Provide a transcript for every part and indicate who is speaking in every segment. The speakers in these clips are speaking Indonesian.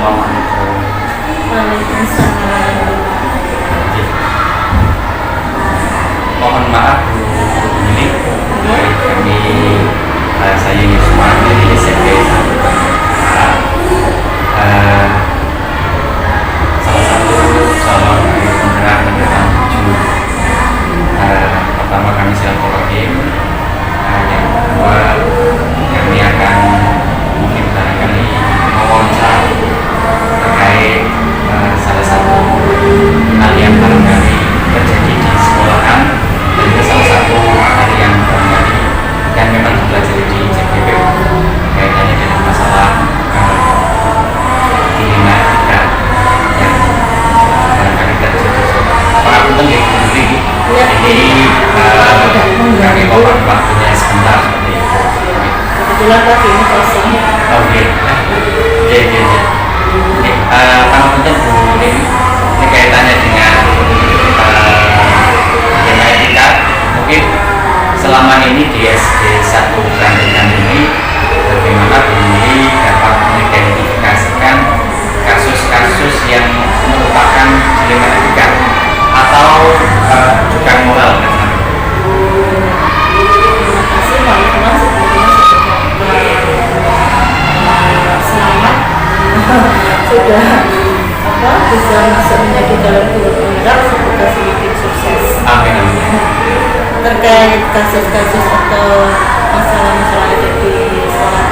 Speaker 1: Assalamualaikum.
Speaker 2: Waalaikumsalam.
Speaker 1: Mohon maaf Bu Yuli, kami saya Yusma dari SMP 1 salah satu calon penggerak kendaraan 7. Pertama kami silaturahim, yang kedua kami akan mungkin barangkali mewawancara terkait salah satu hal yang barangkali terjadi di sekolahan, dan itu salah satu hal yang barangkali yang memang dipelajari di JPP kaitannya dengan masalah dilema etika yang barangkali terjadi. Pengapunten ya Bu Yuli, ini kami mohon waktunya sebentar seperti itu.
Speaker 2: Kebetulan pagi ini kosong.
Speaker 1: Oke. Pengapunten Bu Yuli, ini kaitannya dengan dilema etika. Mungkin selama ini di SD 1 Krandegan ini, bagaimana Bu Yuli dapat mengidentifikasikan kasus-kasus yang merupakan dilema etika atau bukan moral?
Speaker 2: Terima kasih teman-teman, selamat sudah bisa masuk menjadi dalam grup penggerak, semoga sedikit sukses.
Speaker 1: Amin, amin.
Speaker 2: Terkait kasus-kasus atau masalah-masalah yang ada di sekolah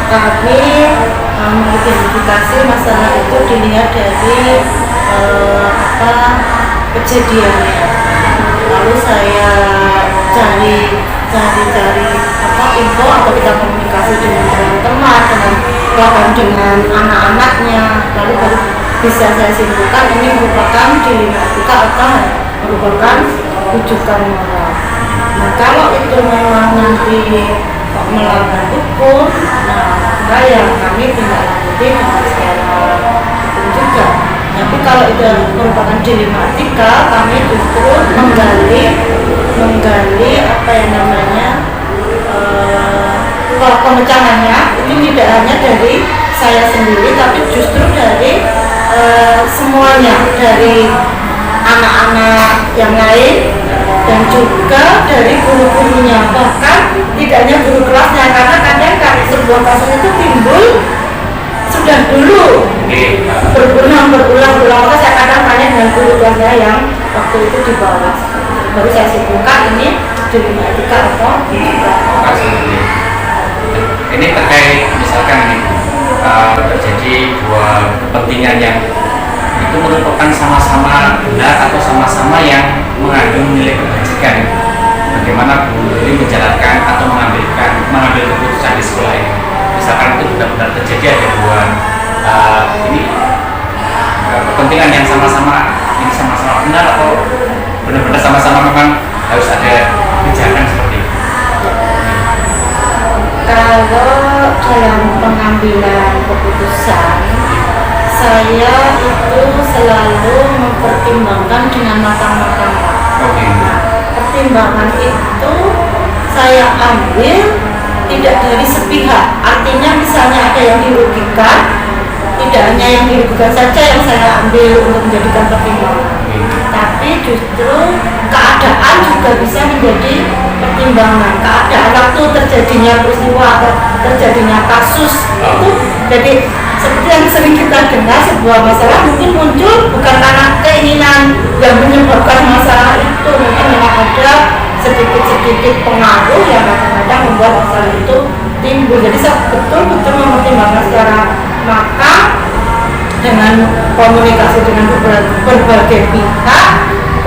Speaker 2: kami mengidentifikasi masalah itu dilihat dari kejadiannya. Lalu saya cari info, atau kita komunikasi dengan teman-teman, bahkan dengan anak-anaknya, lalu baru bisa saya simpulkan ini merupakan dilema etika atau merupakan rujukan moral. Nah, kalau itu memang nanti melanggar hukum, maka yang kami tindak lanjuti dengan secara hukum juga. Tapi kalau itu merupakan dilema etika, kami justru menggali apa yang namanya pemecahannya itu tidak hanya dari saya sendiri, tapi justru dari semuanya, dari anak-anak yang lain dan juga dari guru-gurunya, bahkan tidak hanya guru kelasnya, karena kadang sebuah kasus itu timbul sudah dulu berulang-ulang, maka saya kadang tanya dengan guru kelasnya yang waktu itu di bawah, baru saya simpulkan ini dilema etika atau
Speaker 1: ini terkait misalkan ini terjadi dua kepentingan yang itu merupakan sama-sama benar atau sama-sama yang mengandung nilai kebajikan. Bagaimana Bu Yuli menjalankan atau mengambil keputusan di sekolah ini? Misalkan itu benar-benar terjadi ada dua kepentingan yang sama-sama benar, atau benar-benar sama-sama memang harus ada kebijakan seperti itu.
Speaker 2: Kalau dalam pengambilan keputusan, saya itu selalu mempertimbangkan dengan matang-matang. Nah, pertimbangan itu saya ambil tidak dari sepihak, artinya misalnya ada yang dirugikan, tidak hanya yang dirugikan saja yang saya ambil untuk menjadikan pertimbangan, tapi justru keadaan juga bisa menjadi pertimbangan. Keadaan waktu terjadinya peristiwa atau terjadinya kasus itu, jadi seperti yang sering kita dengar, sebuah masalah mungkin muncul bukan karena keinginan yang menyebabkan masalah itu, mungkin memang ada sedikit pengaruh yang kadang-kadang membuat masalah itu timbul. Jadi saya betul-betul mempertimbangkan secara matang dengan komunikasi dengan berbagai pihak,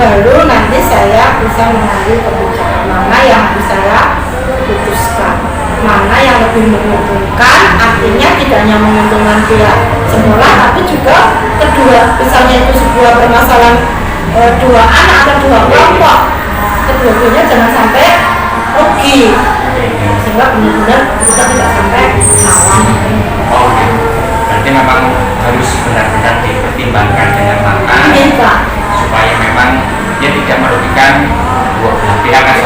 Speaker 2: baru nanti saya bisa mengambil kebijakan mana yang bisa saya putuskan, mana yang lebih menguntungkan. Artinya tidak hanya menguntungkan pihak sekolah, tapi juga kedua, misalnya itu sebuah permasalahan dua anak atau dua kelompok, kedua-duanya jangan sampai rugi, sehingga benar-benar kita tidak sampai salah.
Speaker 1: Oke, berarti memang harus benar-benar dipertimbangkan dengan matang, supaya memang dia tidak merugikan dua belah pihak kan.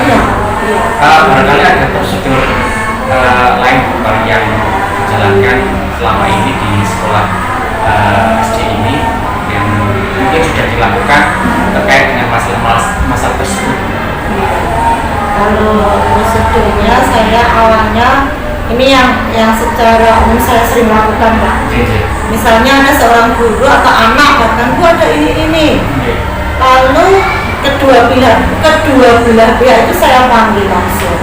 Speaker 1: Barangkali ada prosedur lain yang dijalankan selama ini di sekolah SD ini yang mungkin sudah dilakukan terkait dengan masalah tersebut?
Speaker 2: Kalau prosedurnya saya awalnya ini yang secara umum saya sering lakukan, Pak. Misalnya ada seorang guru atau anak bahkan Bu ada ini. Lalu kedua belah pihak itu saya panggil langsung.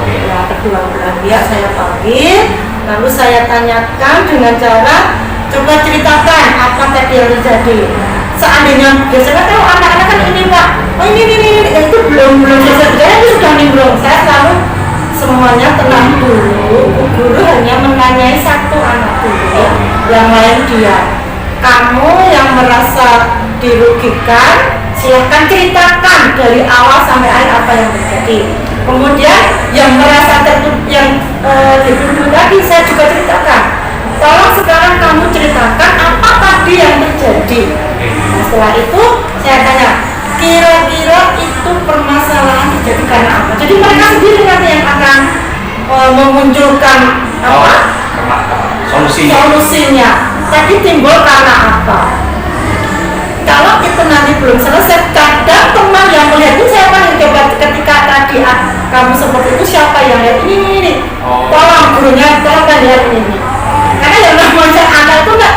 Speaker 2: Ya, kedua belah pihak saya panggil, lalu saya tanyakan dengan cara coba ceritakan apa tadi yang terjadi. Seandainya biasanya kalau anak-anak kan ini Pak, oh ini itu belum selesai, itu sudah nimbrung. Saya selalu semuanya tenang dulu. Guru hanya menanyai satu anak dulu, yang lain diam. Kamu yang merasa dirugikan, silahkan ceritakan dari awal sampai akhir apa yang terjadi. Kemudian yang merasa dituduh tadi saya juga ceritakan. Tolong sekarang kamu ceritakan apa tadi yang terjadi. Nah, setelah itu saya tanya, kira-kira itu permasalahan terjadi karena apa? Jadi mereka sendiri nanti yang akan memunculkan solusinya. Tadi timbul karena apa? Kalau itu nanti belum selesai, kadang teman yang melihat itu siapa yang coba ketika tadi kamu seperti itu siapa yang lihat ini. Tolong gurunya tolong lihat ini. Karena yang namanya anak itu enggak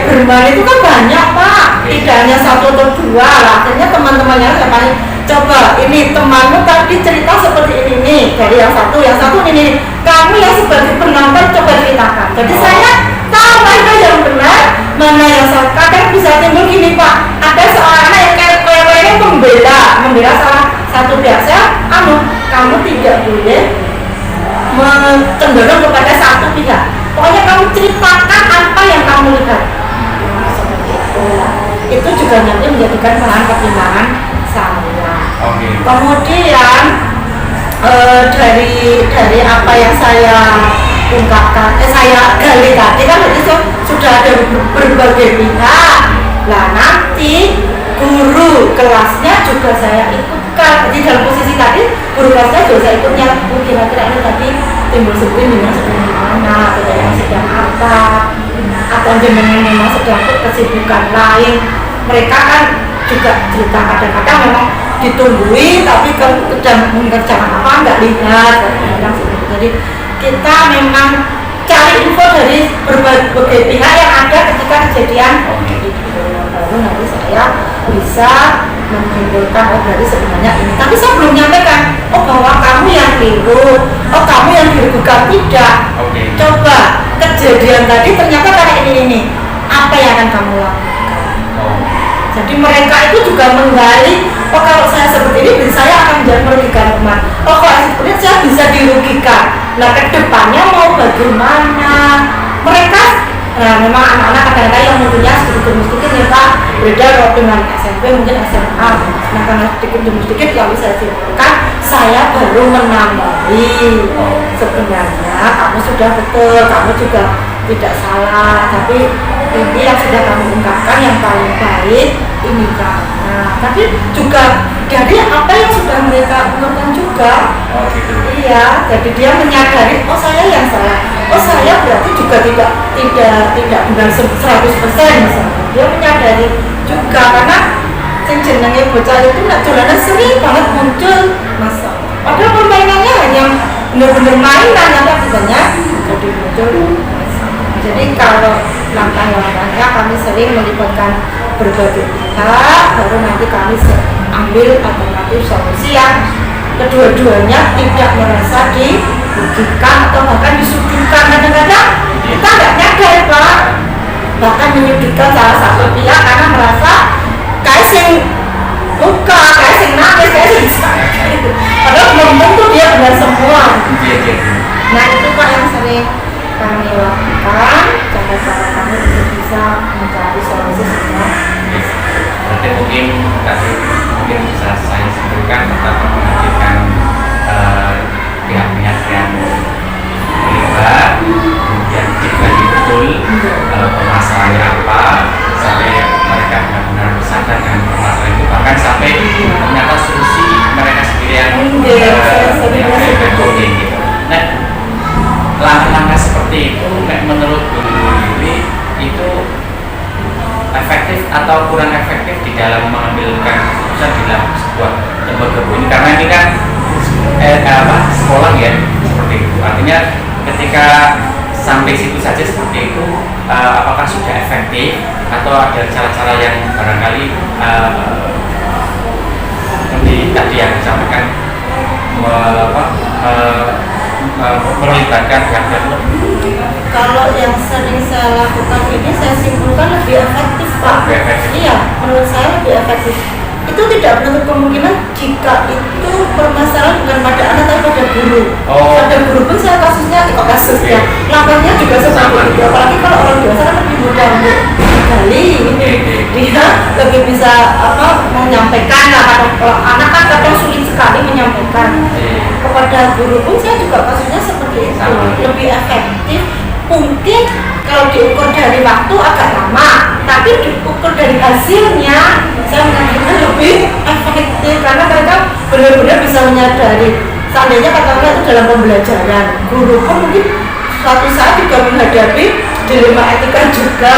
Speaker 2: bermain itu kan banyak Pak, tidak hanya satu atau dua lah. Akhirnya teman-temannya siapa nih? Coba ini temanmu tadi cerita seperti ini dari yang satu ini. Kamu yang sebagai penonton coba ceritakan. Jadi saya tahu mana yang benar, mana yang salah. Kadang bisa timbul gini Pak, ada seorang anak yang kayak membela salah satu pihak. Saya, kamu tidak boleh cenderung kepada satu pihak. Pokoknya kamu ceritakan apa yang kamu lihat. Itu juga nanti menjadikan bahan pertimbangan saya. Kemudian dari apa yang saya ungkapkan, saya gali tadi kan itu sudah ada berbagai pihak. Nah nanti guru kelasnya juga saya ikutkan. Jadi dalam posisi tadi guru kelasnya juga saya ikutnya. Kira-kira ini tadi timbul sebelum mana, atau yang sedang apa, atau jenengan memang sedang kesibukan lain. Mereka kan juga cerita kadang-kadang memang ditunggui tapi sedang mengerjakan apa nggak lihat. Jadi kita memang cari info dari berbagai pihak yang ada ketika kejadian itu. Lalu nanti saya bisa menyimpulkan dari sebenarnya ini. Tapi saya belum nyampaikan bahwa kamu yang keliru, kamu yang dirugikan, tidak. Coba kejadian tadi ternyata karena ini. Apa yang akan kamu lakukan? Jadi mereka itu juga menggali, kalau saya seperti ini, saya akan menjadi merugikan teman. Kalau seperti ini saya bisa dirugikan. Nah kedepannya mau bagaimana? Mereka, memang anak-anak kadang-kadang yang mungkinnya sedikit ya Pak, beda kalau dengan SMP mungkin SMA. Nah karena sedikit yang bisa simpulkan, saya baru menambahi. Sebenarnya kamu sudah betul, kamu juga tidak salah, tapi ini yang sudah kamu ungkapkan yang paling baik ini karena. Tapi juga dari apa yang sudah mereka ungkapkan juga. Iya, jadi dia menyadari, saya yang salah. Saya berarti juga tidak benar 100% misalnya. Dia menyadari juga karena jenenge bocah itu nak jalanan sering banget muncul masalah. Padahal permainannya hanya benar-benar mainan, tapi akibatnya jadi muncul masalah. Jadi kalau langkah-langkahnya kami sering melibatkan berbagai pihak, baru nanti kami ambil alternatif solusi yang kedua-duanya tidak merasa dirugikan atau bahkan disudutkan. Kadang-kadang kita nggak nyadar Pak, bahkan menyudutkan salah satu pihak karena merasa kayak sing luka, kayak sing nangis, kayak sing sakit. Padahal belum tentu dia benar semua. Nah itu Pak yang sering kami lakukan, cara-cara kami untuk bisa mencari solusi semua.
Speaker 1: Berarti mungkin bisa saya sebutkan tetap menghadirkan pihak-pihak yang terlibat, kemudian dikaji betul permasalahannya apa, sampai mereka benar-benar sadar dengan permasalahan itu, bahkan sampai ternyata solusi mereka sendiri yang gitu. Nah, langkah-langkah seperti itu atau kurang efektif di dalam mengambilkan keputusan di dalam sebuah lembaga ini, karena ini kan sekolah ya, seperti itu. Artinya ketika sampai situ saja seperti itu, apakah sudah efektif atau ada cara-cara yang barangkali tadi yang disampaikan melibatkan pihak-pihak?
Speaker 2: Kalau yang sering saya lakukan ini saya simpulkan lebih efektif, Pak. Iya, menurut saya lebih efektif. Itu tidak menutup kemungkinan jika itu permasalahan bukan pada anak tapi pada guru. Pada guru pun saya kasusnya lapornya juga seperti itu. Apalagi kalau orang dewasa kan lebih mudah untuk menggali, dia lebih bisa menyampaikan. Kalau anak kan kadang sulit sekali menyampaikan. Kepada guru pun saya juga kasusnya seperti itu, lebih efektif. Mungkin kalau diukur dari waktu agak lama, tapi diukur dari hasilnya saya menganggapnya lebih efektif karena mereka benar-benar bisa menyadari. Seandainya katakanlah itu dalam pembelajaran, guru pun mungkin suatu saat juga menghadapi dilema etika juga.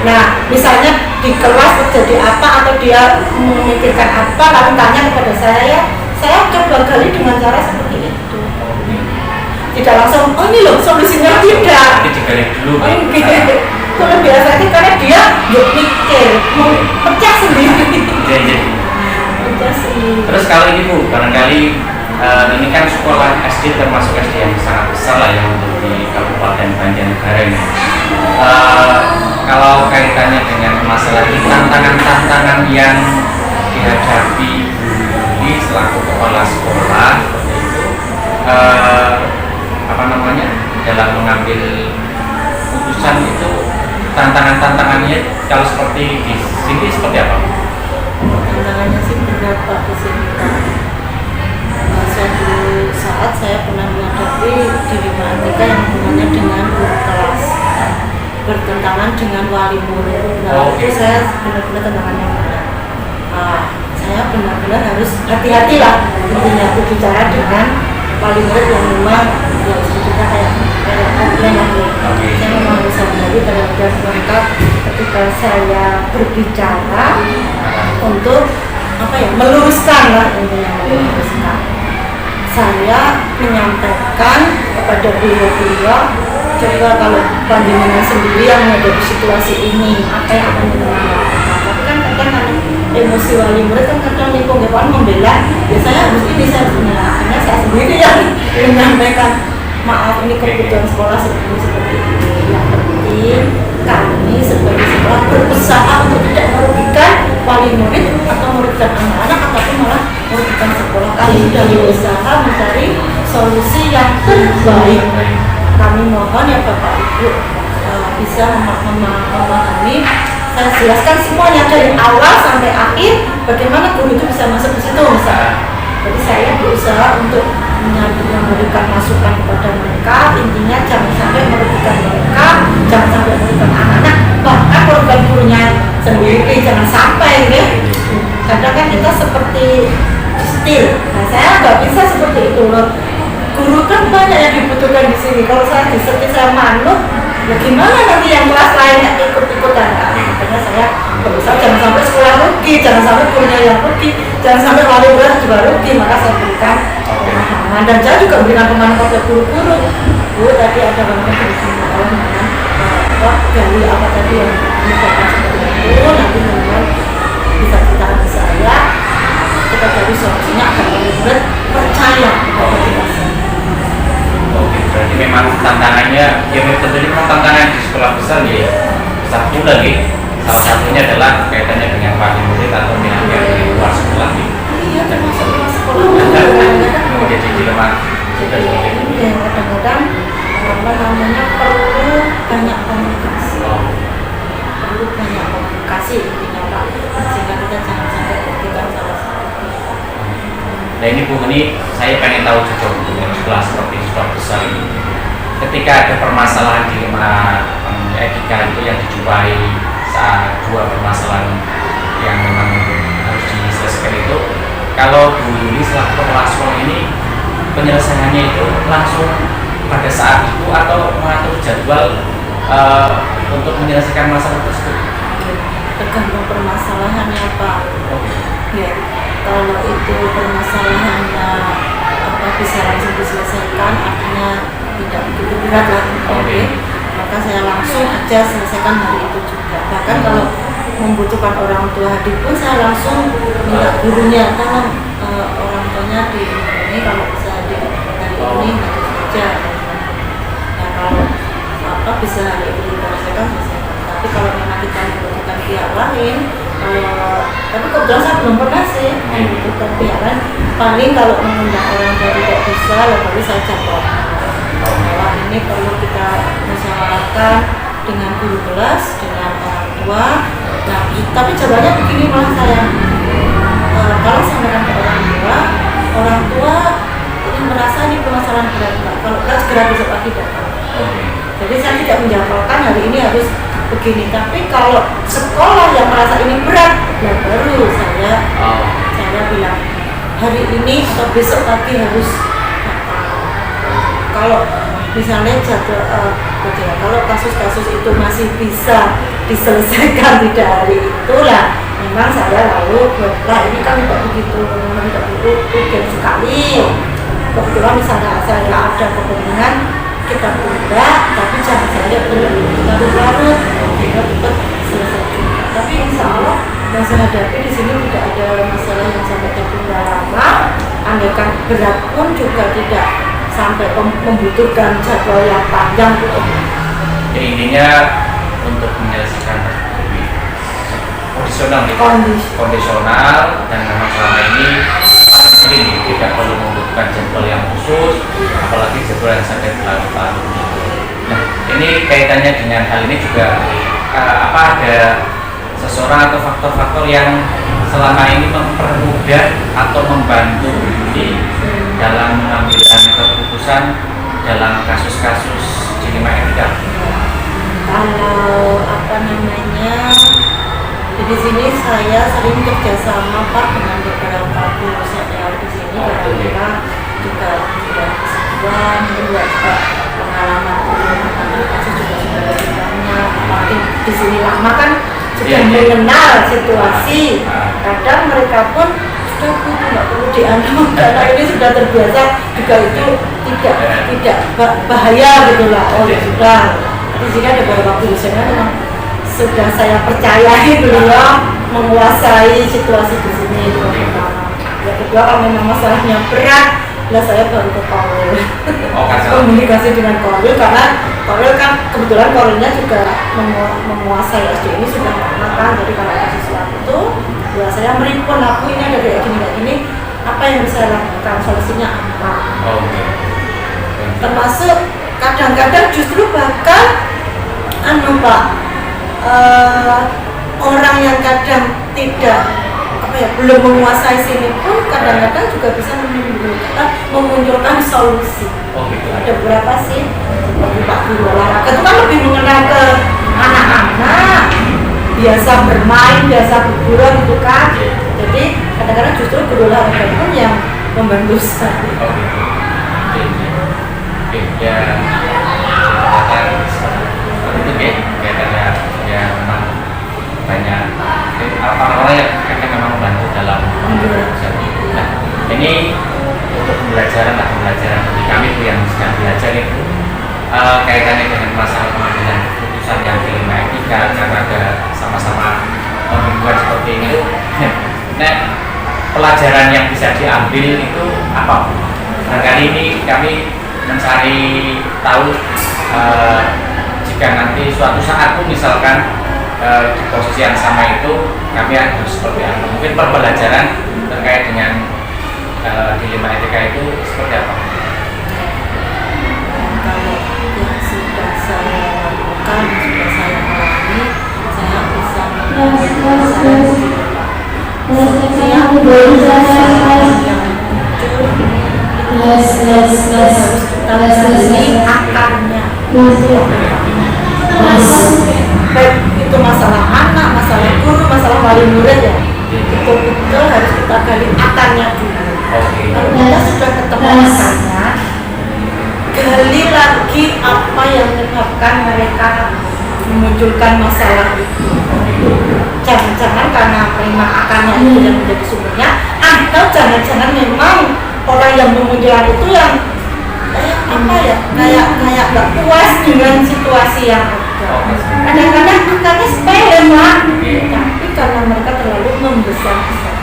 Speaker 2: Nah, misalnya di kelas terjadi apa atau dia memikirkan apa lalu tanya kepada saya coba gali dengan cara seperti itu. Tidak langsung, oh ini loh solusinya, tidak. Itu lebih efektif karena dia mikir, mau pecah sendiri. Pecah sendiri.
Speaker 1: Terus kalau ini Bu, barangkali ini kan sekolah SD termasuk SD yang sangat besar lah yang untuk di Kabupaten Banjarnegara ini. Kalau kaitannya dengan masalah ini, tantangan-tantangan yang dihadapi Bu Yuli selaku kepala sekolah seperti itu, dalam mengambil putusan itu, tantangannya kalau seperti di sini seperti apa?
Speaker 2: Tantangannya sih berat Pak di sini. Suatu saat saya pernah menghadapi dilema etika yang hubungannya dengan guru kelas bertentangan dengan wali murid. Itu saya benar-benar tantangannya berat. Saya benar-benar harus hati-hati lah intinya berbicara dengan wali murid yang memang ya sebetulnya kayak komplain lah. Saya memang harus hati-hati terhadap mereka ketika saya berbicara untuk meluruskan lah intinya meluruskan. Saya menyampaikan kepada beliau coba kalau panjenengan sendiri yang menghadapi situasi ini apa yang akan dilakukan. Tapi kan kadang emosi wali murid kan kadang lingkungan membela, ya saya harus ini, saya harus ini. Akhirnya saya sendiri yang menyampaikan maaf ini kebutuhan sekolah seperti ini. Yang penting kami sebagai sekolah berusaha untuk tidak merugikan wali murid atau merugikan anak-anak ataupun malah merugikan sekolah. Kami sudah berusaha mencari solusi yang terbaik. Kami mohon ya Bapak Ibu bisa memahami. Saya jelaskan semuanya dari awal sampai akhir bagaimana guru itu bisa masuk ke situ misalnya. Jadi saya berusaha untuk memberikan masukan kepada mereka, intinya jangan sampai merugikan mereka, jangan sampai merugikan anak-anak, bahkan merugikan gurunya sendiri, jangan sampai ya. Kadang kan kita seperti stil. Nah saya nggak bisa seperti itu loh. Guru kan banyak yang dibutuhkan di sini. Kalau saya disetir saya manut, ya gimana nanti yang kelas lainnya ikut-ikutan? Makanya saya berusaha jangan sampai sekolah rugi, jangan sampai gurunya yang rugi, jangan sampai wali murid juga rugi. Maka saya berikan pemahaman dan saya juga berikan pemahaman kepada guru-guru. Bu, tadi ada banyak di sini gali apa tadi yang dilakukan seperti itu, nanti teman-teman bisa ceritakan ke saya. Kita cari solusinya agar wali murid percaya bahwa kita
Speaker 1: Oke, berarti memang tantangannya, ya tentunya memang tantangan di sekolah besar ya, besar pula nih. Salah satunya adalah kaitannya dengan wali murid atau pihak yang di luar sekolah nih.
Speaker 2: Iya,
Speaker 1: Dan bisa
Speaker 2: sekolah
Speaker 1: menjadi dilema juga seperti itu.
Speaker 2: Ya, kadang-kadang perlu banyak komunikasi. Perlu banyak komunikasi intinya Pak, sehingga kita jangan sampai merugikan salah satu.
Speaker 1: Nah ini Bu, ini saya pengen tahu juga untuk sekolah seperti sekolah besar ini, ketika ada permasalahan di etika itu yang dijumpai saat dua permasalahan yang memang harus diselesaikan itu, kalau Bu Yuli selaku kepala sekolah ini penyelesaiannya itu langsung pada saat itu atau mengatur jadwal untuk menyelesaikan masalah tersebut?
Speaker 2: tergantung permasalahannya Pak.
Speaker 1: Oke.
Speaker 2: Ya, kalau itu permasalahannya bisa langsung diselesaikan, artinya tidak begitu berat lah, oke, maka saya langsung aja selesaikan hari itu juga. Bahkan kalau membutuhkan orang tua hadir pun saya langsung minta gurunya, tolong orang tuanya di ini kalau bisa hadir hari ini hadir saja. Nah kalau bisa hari itu diselesaikan. Tapi kalau memang kita membutuhkan pihak lain, tapi kebetulan saya belum pernah sih membutuhkan pihak lain. Paling kalau mengundang orang tua tidak bisa, lalu saya jawab bahwa ini perlu kita musyawarahkan dengan guru kelas, dengan orang tua. Nah, tapi jawabannya begini malah saya, kalau sampaikan ke orang tua ini merasa ini permasalahan berat, kalau kita segera besok pagi datang. Jadi saya tidak menjawabkan hari ini harus begini, tapi kalau sekolah yang merasa ini berat, ya baru saya bilang hari ini atau besok pagi harus kalau misalnya kalau kasus-kasus itu masih bisa diselesaikan tidak hari itulah, memang saya lalu ini kan tidak begitu urgent sekali. Kebetulan misalnya saya ada kepentingan kita tunda, tapi jangan saya larut-larut, kita cepat selesai. Tapi insya Allah yang saya hadapi di sini tidak ada masalah yang sampai tertunda lama. Andaikan berat pun juga tidak sampai membutuhkan jadwal yang panjang.
Speaker 1: Ya, intinya untuk menyelesaikan lebih kondisional dan memang selama ini tidak perlu membutuhkan jadwal yang khusus, apalagi jadwal yang sampai berlarut-larut. Nah, ini kaitannya dengan hal ini juga ada seseorang atau faktor-faktor yang selama ini mempermudah atau membantu ini dalam pengambilan keputusan dalam kasus-kasus dilema etika.
Speaker 2: Kalau di sini saya sering kerjasama Pak dengan beberapa guru senior di sini, karena juga sudah keseluruhan, juga pengalaman kasus juga sudah lebih banyak. Makin di sini lama kan sudah mengenal situasi. Kadang mereka pun sudah tidak perlu dianuh karena ini sudah terbiasa, juga itu tidak bahaya gitulah. Oh ya sudah. Di sini ada beberapa guru senior memang sudah saya percayai beliau menguasai situasi di sini. Yang kedua, kalau memang masalahnya berat, saya baru ke Korwil. Komunikasi dengan Korwil, karena Korwil kan kebetulan Korwilnya juga menguasai SD ini sudah lama kan. Jadi kalau ada sesuatu, ya saya merespon, aku ini ada kayak gini, apa yang bisa lakukan, solusinya apa. Termasuk kadang-kadang justru bahkan Pak, orang yang kadang belum menguasai sini pun kadang-kadang juga bisa memunculkan solusi. Ada beberapa sih, seperti Pak Guru olahraga itu kan lebih mengenal ke anak-anak, biasa bermain, biasa berburuan gitu kan. Jadi kadang-kadang justru guru olahraga pun yang membantu saya. Ya memang banyak orang-orang yang memang membantu dalam pekerjaan itu. Nah, ini untuk pembelajaran bagi kami itu yang sedang belajar itu kaitannya dengan masalah pengambilan keputusan yang dilema etika, karena ada sama-sama pembimbingan seperti ini. Nah, pelajaran yang bisa diambil itu apa? Nah, kali ini kami mencari tahu jika nanti suatu saat pun misalkan di posisi yang sama itu kami harus seperti apa, mungkin pembelajaran terkait dengan dilema etika itu seperti apa? Kalau yang sudah saya lakukan, sudah saya alami, saya bisa seperti yang muncul harus kita cari akarnya. Baik itu masalah anak, masalah guru, masalah wali murid ya, betul-betul harus kita gali akarnya dulu. Kalau kita sudah ketemu akarnya, gali lagi apa yang menyebabkan mereka memunculkan masalah itu. jangan-jangan karena prima akarnya itu yang menjadi sumbernya, atau jangan-jangan memang orang yang memunculkan itu yang apa ya, kayak nggak puas dengan situasi yang ada. Kadang-kadang akarnya sepele Pak, tapi karena mereka terlalu membesar-besar.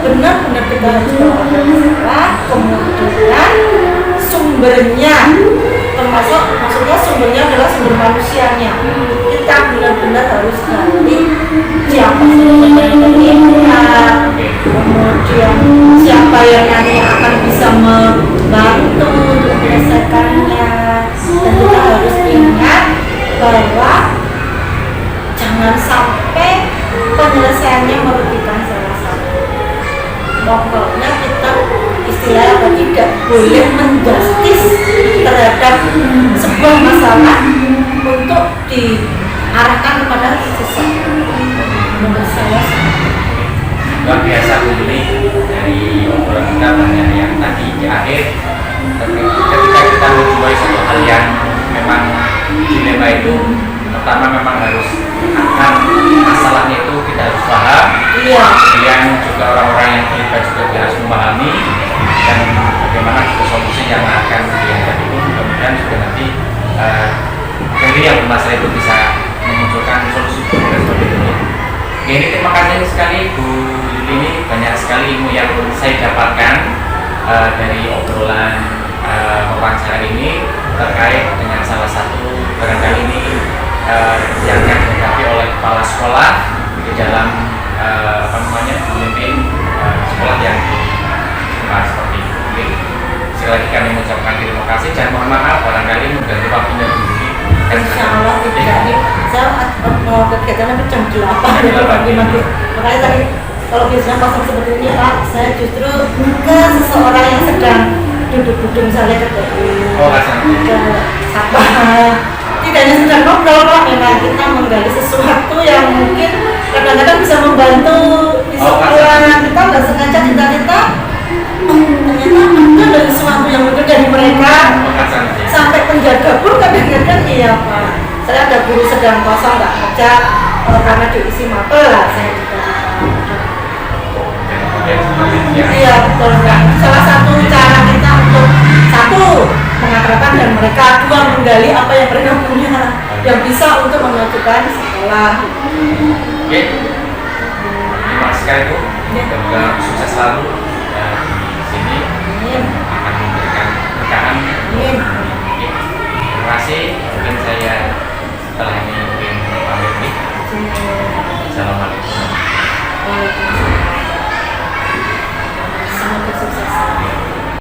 Speaker 2: Benar-benar kita harus masalah, kemudian sumbernya, termasuk maksudnya sumbernya adalah sumber manusianya. Kita benar-benar harus ganti siapa sumbernya kemudian siapa yang nanti akan bisa membantu untuk menyelesaikannya, dan kita harus ingat bahwa jangan sampai penyelesaiannya merugikan salah satu. Pokoknya kita istilahnya apa, tidak boleh menjustis terhadap sebuah masalah untuk diarahkan kepada seseorang. Menurut saya
Speaker 1: luar biasa Bu Yuli, dari obrolan kita banyak yang tadi di akhir ketika kita menjumpai satu hal yang memang dilema itu, pertama memang harus akan masalahnya itu kita harus paham, kemudian juga orang-orang yang terlibat juga harus memahami, dan bagaimana juga solusi yang akan diangkat itu mudah-mudahan juga nanti dari yang bermasalah itu bisa memunculkan solusi seperti itu. Ini terima kasih sekali Bu Yuli, ini banyak sekali ilmu yang saya dapatkan dari obrolan wawancara ini terkait dengan salah satu barangkali ini yang dihadapi oleh kepala sekolah di dalam memimpin sekolah yang seperti itu. Sekali lagi kami mengucapkan terima kasih dan mohon maaf barangkali mengganggu waktunya Bu Yuli.
Speaker 2: Insya Allah tidak nih, saya mau kegiatan sampai jam 8 pagi. Makanya tadi kalau biasanya kosong seperti ini Pak, saya justru ke seseorang yang sedang duduk-duduk misalnya ke siapa, tidak hanya sedang ngobrol Pak, memang kita menggali sesuatu yang mungkin kadang-kadang bisa membantu di sekolah. Kita nggak sengaja kita ternyata ada dari sesuatu yang mungkin dari mereka sampai penjaga pun kadang-kadang iya Pak, saya ada guru sedang kosong nggak ngajak karena diisi mapel lah, saya juga iya betul Pak. Salah satu cara kita untuk satu mengakrabkan dan mereka, dua menggali apa yang mereka punya yang bisa untuk memajukan sekolah.
Speaker 1: Oke, terima kasih sekali Bu, semoga sukses selalu di sini, akan memberikan berkahan. Terima kasih.